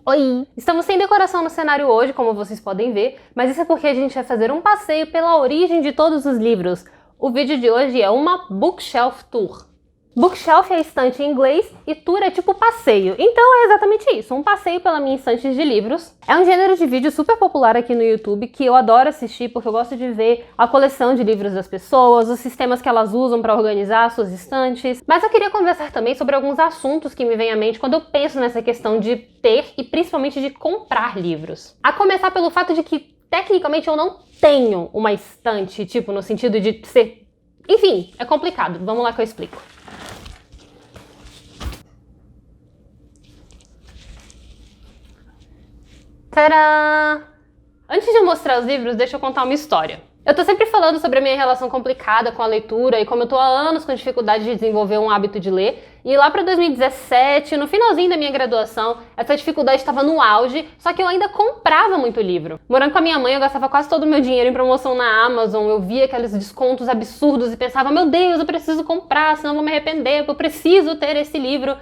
Oi! Estamos sem decoração no cenário hoje, como vocês podem ver, mas isso é porque a gente vai fazer um passeio pela origem de todos os livros. O vídeo de hoje é uma Bookshelf Tour. Bookshelf é estante em inglês e tour é tipo passeio. Então é exatamente isso, um passeio pela minha estante de livros. É um gênero de vídeo super popular aqui no YouTube que eu adoro assistir porque eu gosto de ver a coleção de livros das pessoas, os sistemas que elas usam para organizar suas estantes. Mas eu queria conversar também sobre alguns assuntos que me vêm à mente quando eu penso nessa questão de ter e principalmente de comprar livros. A começar pelo fato de que, tecnicamente, eu não tenho uma estante, tipo, no sentido de ser... Enfim, é complicado. Vamos lá que eu explico. Tadã! Antes de eu mostrar os livros, deixa eu contar uma história. Eu tô sempre falando sobre a minha relação complicada com a leitura e como eu tô há anos com dificuldade de desenvolver um hábito de ler. E lá pra 2017, no finalzinho da minha graduação, essa dificuldade estava no auge, só que eu ainda comprava muito livro. Morando com a minha mãe, eu gastava quase todo o meu dinheiro em promoção na Amazon, eu via aqueles descontos absurdos e pensava, meu Deus, eu preciso comprar, senão eu vou me arrepender, eu preciso ter esse livro.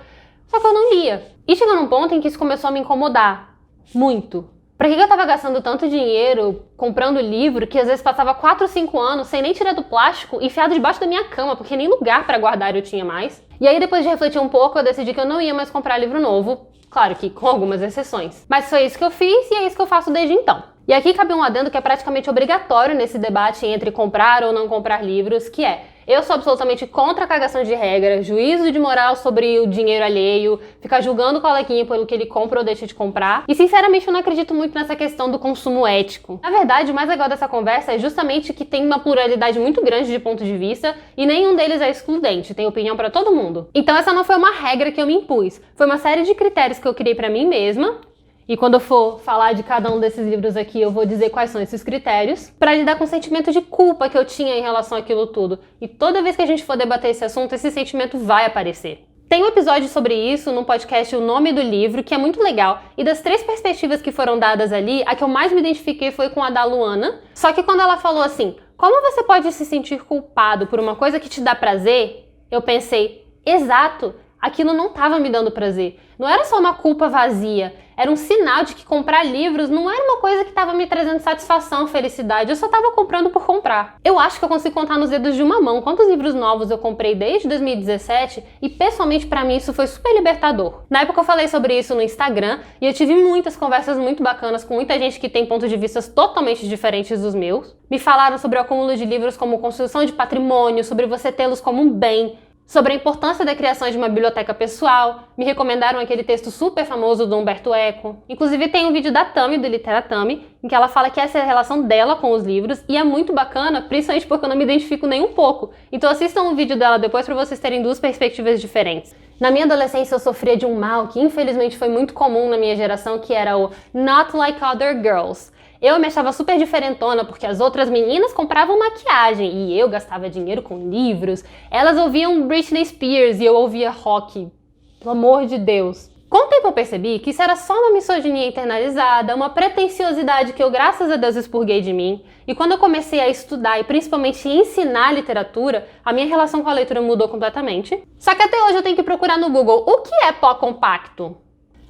Só que eu não lia. E chegou num ponto em que isso começou a me incomodar. Muito. Pra que eu tava gastando tanto dinheiro comprando livro que às vezes passava 4 ou 5 anos sem nem tirar do plástico, enfiado debaixo da minha cama, porque nem lugar pra guardar eu tinha mais. E aí depois de refletir um pouco, eu decidi que eu não ia mais comprar livro novo. Claro que com algumas exceções. Mas foi isso que eu fiz e é isso que eu faço desde então. E aqui cabe um adendo que é praticamente obrigatório nesse debate entre comprar ou não comprar livros, que é: eu sou absolutamente contra a cagação de regra, juízo de moral sobre o dinheiro alheio, ficar julgando o coleguinha pelo que ele compra ou deixa de comprar. E sinceramente eu não acredito muito nessa questão do consumo ético. Na verdade, o mais legal dessa conversa é justamente que tem uma pluralidade muito grande de pontos de vista e nenhum deles é excludente, tem opinião pra todo mundo. Então essa não foi uma regra que eu me impus, foi uma série de critérios que eu criei pra mim mesma. E quando eu for falar de cada um desses livros aqui, eu vou dizer quais são esses critérios, para lidar com o sentimento de culpa que eu tinha em relação àquilo tudo. E toda vez que a gente for debater esse assunto, esse sentimento vai aparecer. Tem um episódio sobre isso no podcast O Nome do Livro, que é muito legal. E das 3 perspectivas que foram dadas ali, a que eu mais me identifiquei foi com a da Luana. Só que quando ela falou assim, como você pode se sentir culpado por uma coisa que te dá prazer? Eu pensei, exato, aquilo não estava me dando prazer. Não era só uma culpa vazia, era um sinal de que comprar livros não era uma coisa que estava me trazendo satisfação, felicidade, eu só estava comprando por comprar. Eu acho que eu consigo contar nos dedos de uma mão quantos livros novos eu comprei desde 2017 e pessoalmente pra mim isso foi super libertador. Na época eu falei sobre isso no Instagram e eu tive muitas conversas muito bacanas com muita gente que tem pontos de vista totalmente diferentes dos meus. Me falaram sobre o acúmulo de livros como construção de patrimônio, sobre você tê-los como um bem, sobre a importância da criação de uma biblioteca pessoal, me recomendaram aquele texto super famoso do Humberto Eco. Inclusive tem um vídeo da Tami, do Literatami, em que ela fala que essa é a relação dela com os livros, e é muito bacana, principalmente porque eu não me identifico nem um pouco. Então assistam o vídeo dela depois para vocês terem 2 perspectivas diferentes. Na minha adolescência eu sofria de um mal que infelizmente foi muito comum na minha geração, que era o Not Like Other Girls. Eu me achava super diferentona porque as outras meninas compravam maquiagem e eu gastava dinheiro com livros. Elas ouviam Britney Spears e eu ouvia rock. Pelo amor de Deus. Com o tempo eu percebi que isso era só uma misoginia internalizada, uma pretensiosidade que eu, graças a Deus, expurguei de mim. E quando eu comecei a estudar e principalmente ensinar literatura, a minha relação com a leitura mudou completamente. Só que até hoje eu tenho que procurar no Google o que é pó compacto.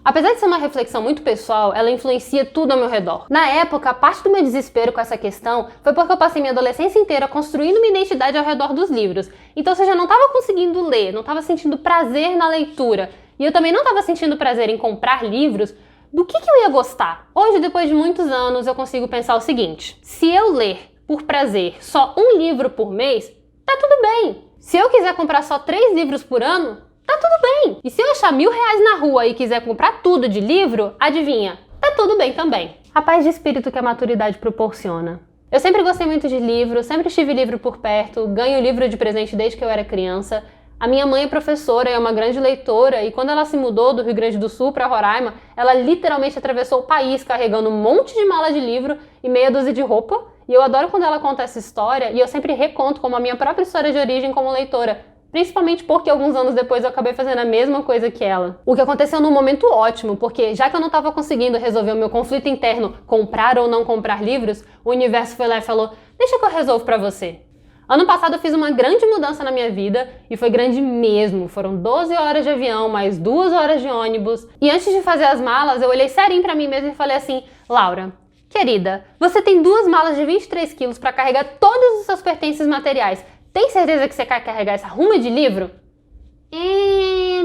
Apesar de ser uma reflexão muito pessoal, ela influencia tudo ao meu redor. Na época, parte do meu desespero com essa questão foi porque eu passei minha adolescência inteira construindo uma identidade ao redor dos livros. Então, se eu já não estava conseguindo ler, não estava sentindo prazer na leitura, e eu também não estava sentindo prazer em comprar livros, do que eu ia gostar? Hoje, depois de muitos anos, eu consigo pensar o seguinte: se eu ler, por prazer, só um livro por mês, tá tudo bem. Se eu quiser comprar só 3 livros por ano, tá tudo bem. E se eu achar R$1.000 na rua e quiser comprar tudo de livro, adivinha? Tá tudo bem também. A paz de espírito que a maturidade proporciona. Eu sempre gostei muito de livro, sempre tive livro por perto, ganho livro de presente desde que eu era criança. A minha mãe é professora e é uma grande leitora e quando ela se mudou do Rio Grande do Sul para Roraima, ela literalmente atravessou o país carregando um monte de mala de livro e meia dúzia de roupa. E eu adoro quando ela conta essa história e eu sempre reconto como a minha própria história de origem como leitora. Principalmente porque alguns anos depois eu acabei fazendo a mesma coisa que ela. O que aconteceu num momento ótimo, porque já que eu não estava conseguindo resolver o meu conflito interno, comprar ou não comprar livros, o universo foi lá e falou, deixa que eu resolvo pra você. Ano passado eu fiz uma grande mudança na minha vida e foi grande mesmo. Foram 12 horas de avião, mais 2 horas de ônibus. E antes de fazer as malas, eu olhei serinho pra mim mesma e falei assim: Laura, querida, você tem 2 malas de 23 quilos pra carregar todos os seus pertences materiais. Tem certeza que você quer carregar essa ruma de livro?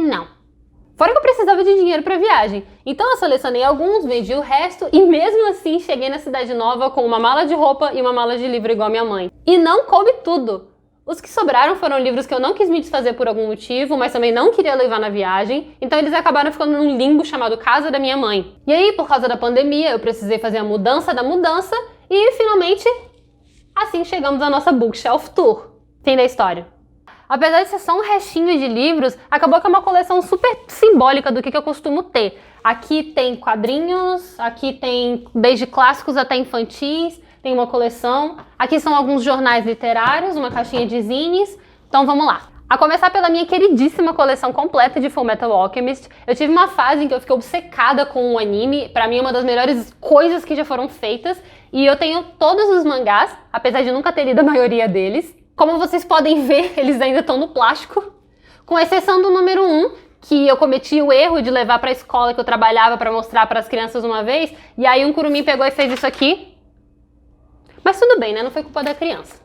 Não. Fora que eu precisava de dinheiro para viagem. Então eu selecionei alguns, vendi o resto e mesmo assim cheguei na cidade nova com uma mala de roupa e uma mala de livro igual a minha mãe. E não coube tudo. Os que sobraram foram livros que eu não quis me desfazer por algum motivo, mas também não queria levar na viagem, então eles acabaram ficando num limbo chamado Casa da Minha Mãe. E aí, por causa da pandemia, eu precisei fazer a mudança da mudança e finalmente, assim chegamos à nossa Bookshelf Tour. Fim da história. Apesar de ser só um restinho de livros, acabou que é uma coleção super simbólica do que eu costumo ter. Aqui tem quadrinhos, aqui tem desde clássicos até infantis, tem uma coleção. Aqui são alguns jornais literários, uma caixinha de zines. Então vamos lá. A começar pela minha queridíssima coleção completa de Fullmetal Alchemist. Eu tive uma fase em que eu fiquei obcecada com o anime. Pra mim é uma das melhores coisas que já foram feitas. E eu tenho todos os mangás, apesar de nunca ter lido a maioria deles. Como vocês podem ver, eles ainda estão no plástico, com exceção do número 1, que eu cometi o erro de levar para a escola que eu trabalhava para mostrar para as crianças uma vez, e aí um curumim pegou e fez isso aqui. Mas tudo bem, né? Não foi culpa da criança.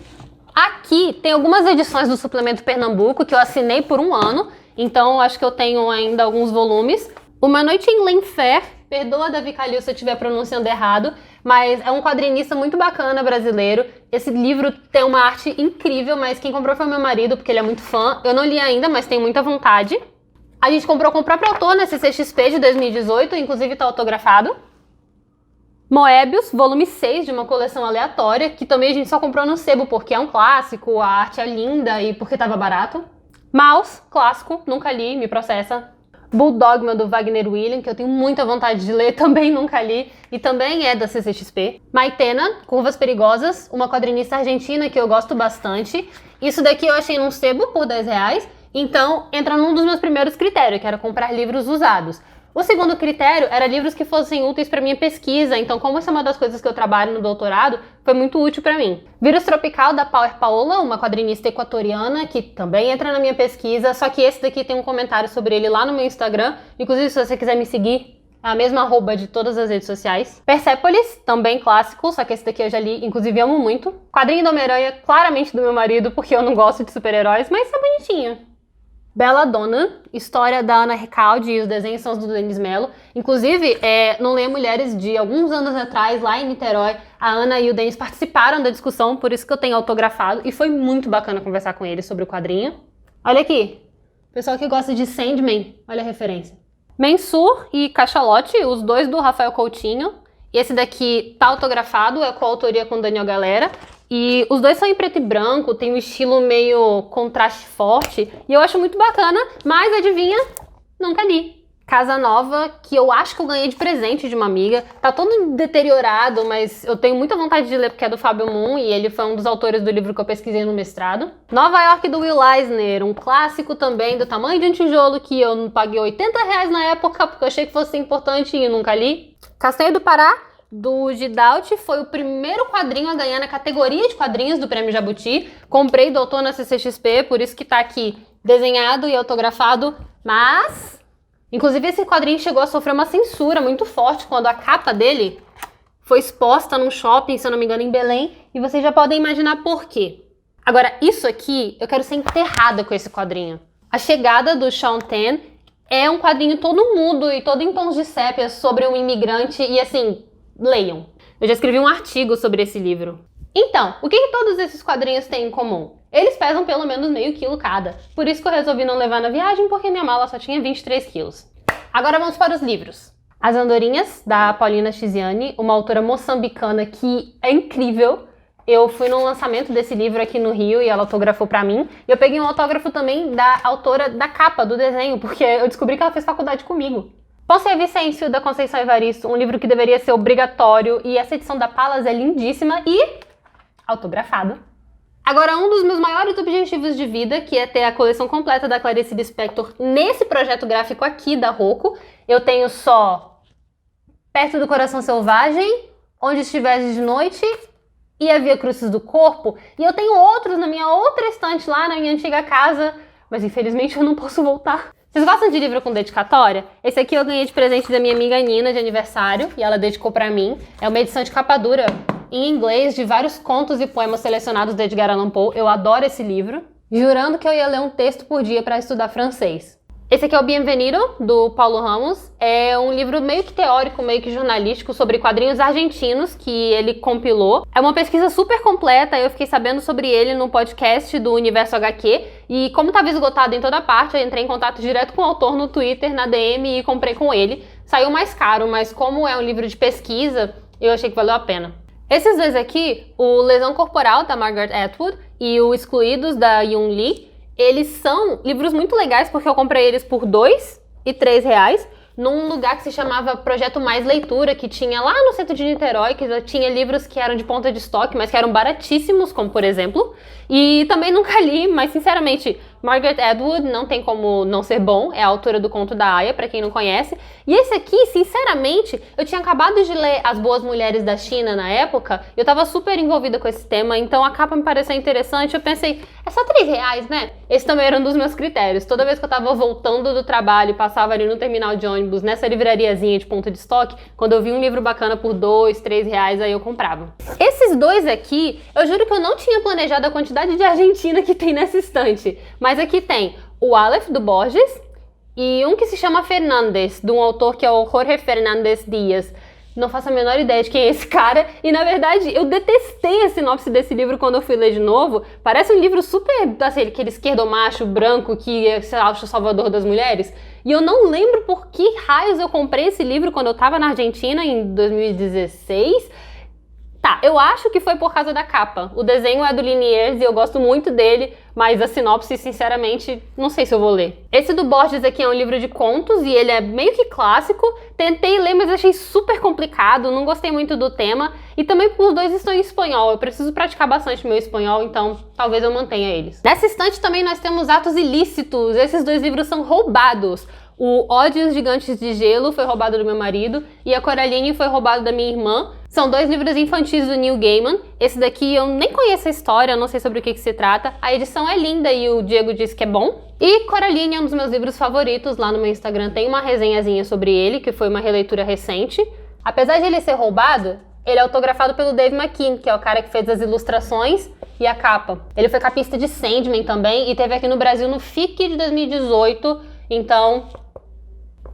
Aqui tem algumas edições do Suplemento Pernambuco que eu assinei por 1 ano, então acho que eu tenho ainda alguns volumes. Uma Noite em Lenfer, perdoa Davi Calil se eu estiver pronunciando errado, mas é um quadrinista muito bacana brasileiro. Esse livro tem uma arte incrível, mas quem comprou foi meu marido, porque ele é muito fã. Eu não li ainda, mas tenho muita vontade. A gente comprou com o próprio autor na CCXP de 2018, inclusive está autografado. Moebius, volume 6 de uma coleção aleatória, que também a gente só comprou no sebo porque é um clássico, a arte é linda e porque estava barato. Maus, clássico, nunca li, me processa. Bulldogma, do Wagner William, que eu tenho muita vontade de ler, também nunca li, e também é da CCXP. Maitena, Curvas Perigosas, uma quadrinista argentina que eu gosto bastante. Isso daqui eu achei num sebo por R$10, então entra num dos meus primeiros critérios, que era comprar livros usados. O segundo critério era livros que fossem úteis para minha pesquisa, então como essa é uma das coisas que eu trabalho no doutorado, foi muito útil para mim. Vírus Tropical, da Power Paola, uma quadrinista equatoriana, que também entra na minha pesquisa, só que esse daqui tem um comentário sobre ele lá no meu Instagram, inclusive se você quiser me seguir, é a mesma arroba de todas as redes sociais. Persepolis, também clássico, só que esse daqui eu já li, inclusive amo muito. Quadrinho do Homem-Aranha, claramente do meu marido, porque eu não gosto de super-heróis, mas tá bonitinho. Belladonna, história da Ana Recalde e os desenhos são os do Denis Mello. Inclusive, no Leia Mulheres, de alguns anos atrás, lá em Niterói, a Ana e o Denis participaram da discussão, por isso que eu tenho autografado, e foi muito bacana conversar com eles sobre o quadrinho. Olha aqui, pessoal que gosta de Sandman, olha a referência. Mensur e Cachalote, os dois do Rafael Coutinho. Esse daqui tá autografado, é coautoria com Daniel Galera. E os dois são em preto e branco, tem um estilo meio contraste forte. E eu acho muito bacana, mas adivinha? Nunca li. Casa Nova, que eu acho que eu ganhei de presente de uma amiga. Tá todo deteriorado, mas eu tenho muita vontade de ler porque é do Fábio Moon e ele foi um dos autores do livro que eu pesquisei no mestrado. Nova York, do Will Eisner, um clássico também do tamanho de um tijolo que eu paguei R$80 na época porque eu achei que fosse importante e nunca li. Castanho do Pará, do Gidaut, foi o primeiro quadrinho a ganhar na categoria de quadrinhos do Prêmio Jabuti. Comprei do autor na CCXP, por isso que tá aqui desenhado e autografado, mas... Inclusive esse quadrinho chegou a sofrer uma censura muito forte quando a capa dele foi exposta num shopping, se eu não me engano, em Belém, e vocês já podem imaginar por quê. Agora, isso aqui, eu quero ser enterrada com esse quadrinho. A Chegada, do Sean Tan, é um quadrinho todo mudo e todo em tons de sépia sobre um imigrante e assim... Leiam. Eu já escrevi um artigo sobre esse livro. Então, o que todos esses quadrinhos têm em comum? Eles pesam pelo menos meio quilo cada. Por isso que eu resolvi não levar na viagem, porque minha mala só tinha 23 quilos. Agora vamos para os livros. As Andorinhas, da Paulina Chiziane, uma autora moçambicana que é incrível. Eu fui no lançamento desse livro aqui no Rio e ela autografou pra mim. E eu peguei um autógrafo também da autora da capa, do desenho, porque eu descobri que ela fez faculdade comigo. Ponce e Vicêncio, da Conceição Evaristo, um livro que deveria ser obrigatório, e essa edição da Palas é lindíssima e autografado. Agora, um dos meus maiores objetivos de vida, que é ter a coleção completa da Clarice Lispector nesse projeto gráfico aqui da Rocco. Eu tenho só Perto do Coração Selvagem, Onde Estiveres de Noite e a Via Crucis do Corpo, e eu tenho outros na minha outra estante lá na minha antiga casa, mas infelizmente eu não posso voltar. Vocês gostam de livro com dedicatória? Esse aqui eu ganhei de presente da minha amiga Nina de aniversário, e ela dedicou pra mim. É uma edição de capa dura em inglês de vários contos e poemas selecionados de Edgar Allan Poe. Eu adoro esse livro, jurando que eu ia ler um texto por dia para estudar francês. Esse aqui é o Bienvenido, do Paulo Ramos. É um livro meio que teórico, meio que jornalístico, sobre quadrinhos argentinos que ele compilou. É uma pesquisa super completa, eu fiquei sabendo sobre ele no podcast do Universo HQ. E como estava esgotado em toda parte, eu entrei em contato direto com o autor no Twitter, na DM, e comprei com ele. Saiu mais caro, mas como é um livro de pesquisa, eu achei que valeu a pena. Esses dois aqui, o Lesão Corporal, da Margaret Atwood, e o Excluídos, da Yun Lee, eles são livros muito legais porque eu comprei eles por R$2 e R$3 num lugar que se chamava Projeto Mais Leitura, que tinha lá no centro de Niterói, que tinha livros que eram de ponta de estoque, mas que eram baratíssimos, como por exemplo. E também nunca li, mas sinceramente, Margaret Atwood não tem como não ser bom, é a autora do Conto da Aia, pra quem não conhece. E esse aqui, sinceramente, eu tinha acabado de ler As Boas Mulheres da China na época, eu tava super envolvida com esse tema, então a capa me pareceu interessante, eu pensei, é só R$3, né? Esse também era um dos meus critérios. Toda vez que eu tava voltando do trabalho e passava ali no terminal de ônibus, nessa livrariazinha de ponta de estoque, quando eu vi um livro bacana por R$2, R$3, aí eu comprava. Esses dois aqui, eu juro que eu não tinha planejado a quantidade de Argentina que tem nessa estante, mas aqui tem o Aleph, do Borges, e um que se chama Fernandes, de um autor que é o Jorge Fernández Dias. Não faço a menor ideia de quem é esse cara, e na verdade eu detestei a sinopse desse livro quando eu fui ler de novo. Parece um livro super, assim, aquele esquerdomacho branco que se acha o salvador das mulheres. E eu não lembro por que raios eu comprei esse livro quando eu tava na Argentina em 2016. Tá, eu acho que foi por causa da capa. O desenho é do Liniers e eu gosto muito dele, mas a sinopse, sinceramente, não sei se eu vou ler. Esse do Borges aqui é um livro de contos e ele é meio que clássico. Tentei ler, mas achei super complicado, não gostei muito do tema. E também os dois estão em espanhol, eu preciso praticar bastante meu espanhol, então talvez eu mantenha eles. Nessa estante também nós temos Atos Ilícitos. Esses dois livros são roubados. O Ódio e os Gigantes de Gelo foi roubado do meu marido e a Coraline foi roubado da minha irmã. São dois livros infantis do Neil Gaiman. Esse daqui eu nem conheço a história, não sei sobre o que se trata. A edição é linda e o Diego disse que é bom. E Coraline é um dos meus livros favoritos. Lá no meu Instagram tem uma resenhazinha sobre ele, que foi uma releitura recente. Apesar de ele ser roubado, ele é autografado pelo Dave McKean, que é o cara que fez as ilustrações e a capa. Ele foi capista de Sandman também e teve aqui no Brasil no FIC de 2018. Então,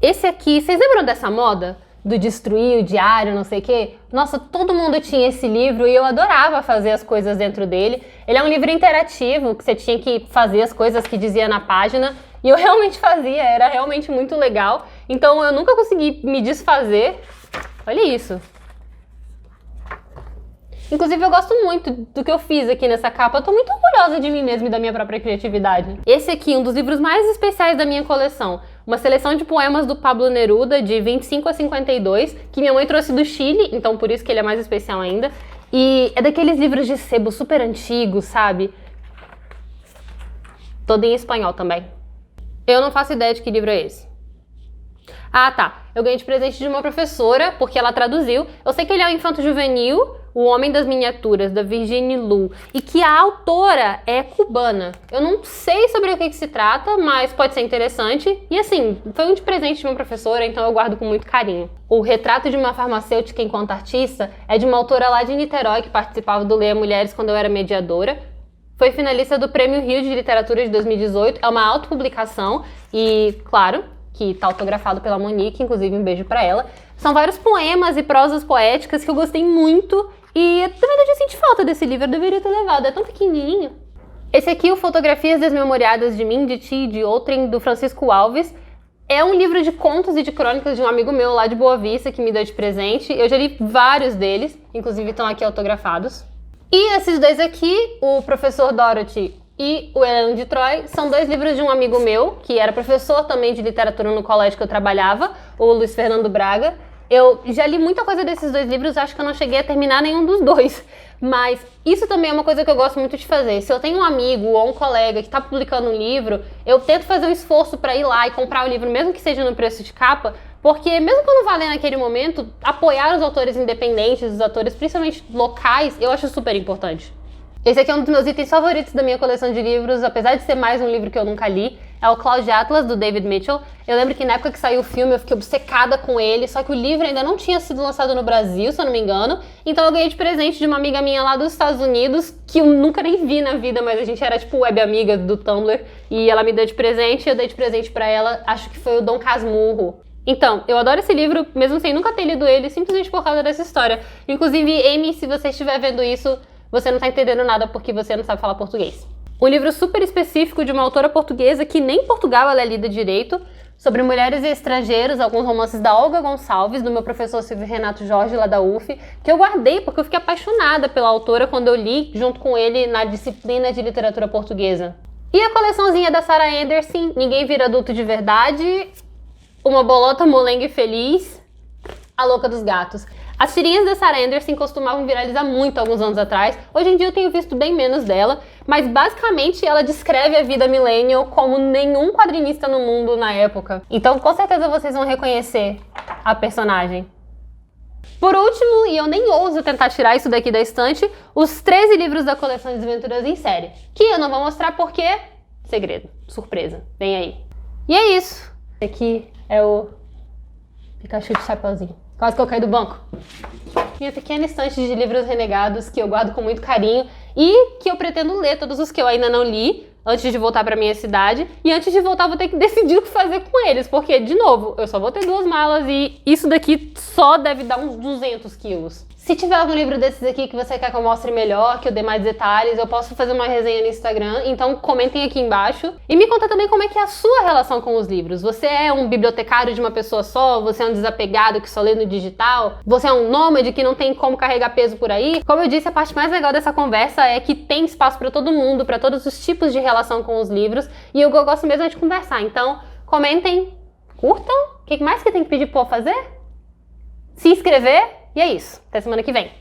esse aqui, vocês lembram dessa moda? Do destruir o diário, não sei o quê? Nossa, todo mundo tinha esse livro e eu adorava fazer as coisas dentro dele. Ele é um livro interativo, que você tinha que fazer as coisas que dizia na página. E eu realmente fazia, era realmente muito legal. Então eu nunca consegui me desfazer. Olha isso. Inclusive, eu gosto muito do que eu fiz aqui nessa capa. Eu tô muito orgulhosa de mim mesma e da minha própria criatividade. Esse aqui é um dos livros mais especiais da minha coleção. Uma seleção de poemas do Pablo Neruda, de 25 a 52, que minha mãe trouxe do Chile, então por isso que ele é mais especial ainda. E é daqueles livros de sebo super antigos, sabe? Todo em espanhol também. Eu não faço ideia de que livro é esse. Ah, tá. Eu ganhei de presente de uma professora, porque ela traduziu. Eu sei que ele é o Infanto Juvenil, O Homem das Miniaturas, da Virginie Lu, e que a autora é cubana. Eu não sei sobre o que se trata, mas pode ser interessante. E assim, foi um de presente de uma professora, então eu guardo com muito carinho. O Retrato de uma Farmacêutica enquanto Artista é de uma autora lá de Niterói, que participava do Leia Mulheres quando eu era mediadora. Foi finalista do Prêmio Rio de Literatura de 2018, é uma autopublicação e, claro, que tá autografado pela Monique, inclusive um beijo pra ela. São vários poemas e prosas poéticas que eu gostei muito e, na verdade, eu senti falta desse livro, eu deveria ter levado, é tão pequenininho. Esse aqui, o Fotografias Desmemoriadas de Mim, de Ti e de Outrem, do Francisco Alves, é um livro de contos e de crônicas de um amigo meu lá de Boa Vista que me deu de presente. Eu já li vários deles, inclusive estão aqui autografados. E esses dois aqui, o Professor Dorothy e o Helena de Troy, são dois livros de um amigo meu, que era professor também de literatura no colégio que eu trabalhava, o Luiz Fernando Braga. Eu já li muita coisa desses dois livros, acho que eu não cheguei a terminar nenhum dos dois. Mas isso também é uma coisa que eu gosto muito de fazer. Se eu tenho um amigo ou um colega que está publicando um livro, eu tento fazer um esforço para ir lá e comprar o livro, mesmo que seja no preço de capa, Porque mesmo quando vale naquele momento, apoiar os autores independentes, os autores principalmente locais, eu acho super importante. Esse aqui é um dos meus itens favoritos da minha coleção de livros, apesar de ser mais um livro que eu nunca li. É o Cloud Atlas, do David Mitchell. Eu lembro que na época que saiu o filme eu fiquei obcecada com ele, só que o livro ainda não tinha sido lançado no Brasil, se eu não me engano. Então eu ganhei de presente de uma amiga minha lá dos Estados Unidos, que eu nunca nem vi na vida, mas a gente era tipo web amiga do Tumblr. E ela me deu de presente, eu dei de presente pra ela, acho que foi o Dom Casmurro. Então, eu adoro esse livro, mesmo sem nunca ter lido ele, simplesmente por causa dessa história. Inclusive, Amy, se você estiver vendo isso, você não tá entendendo nada porque você não sabe falar português. Um livro super específico de uma autora portuguesa que nem em Portugal ela é lida direito, sobre mulheres e estrangeiros, alguns romances da Olga Gonçalves, do meu professor Silvio Renato Jorge, lá da UF, que eu guardei porque eu fiquei apaixonada pela autora quando eu li junto com ele na disciplina de literatura portuguesa. E a coleçãozinha da Sarah Anderson, Ninguém Vira Adulto de Verdade, Uma Bolota Molenga e Feliz, A Louca dos Gatos. As tirinhas da Sarah Anderson costumavam viralizar muito alguns anos atrás. Hoje em dia eu tenho visto bem menos dela, mas basicamente ela descreve a vida millennial como nenhum quadrinista no mundo na época. Então com certeza vocês vão reconhecer a personagem. Por último, e eu nem ouso tentar tirar isso daqui da estante, os 13 livros da coleção de Desventuras em Série, que eu não vou mostrar porque... segredo, surpresa, vem aí. E é isso. Esse aqui é o Pikachu de Chapeuzinho. Quase que eu caí do banco. Minha pequena estante de livros renegados que eu guardo com muito carinho e que eu pretendo ler todos os que eu ainda não li antes de voltar pra minha cidade. E antes de voltar vou ter que decidir o que fazer com eles, porque, de novo, eu só vou ter 2 malas e isso daqui só deve dar uns 200 quilos. Se tiver algum livro desses aqui que você quer que eu mostre melhor, que eu dê mais detalhes, eu posso fazer uma resenha no Instagram, então comentem aqui embaixo. E me conta também como é que é a sua relação com os livros. Você é um bibliotecário de uma pessoa só? Você é um desapegado que só lê no digital? Você é um nômade que não tem como carregar peso por aí? Como eu disse, a parte mais legal dessa conversa é que tem espaço para todo mundo, para todos os tipos de relação com os livros, e o que eu gosto mesmo é de conversar. Então, comentem, curtam, o que mais que tem que pedir pra eu fazer? Se inscrever. E é isso, até semana que vem.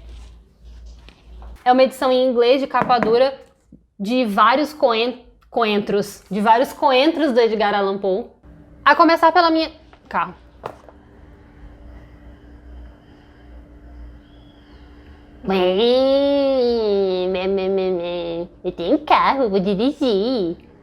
É uma edição em inglês de capa dura de vários coentros do Edgar Allan Poe. A começar pela minha... Carro. Eu tenho carro, vou dirigir.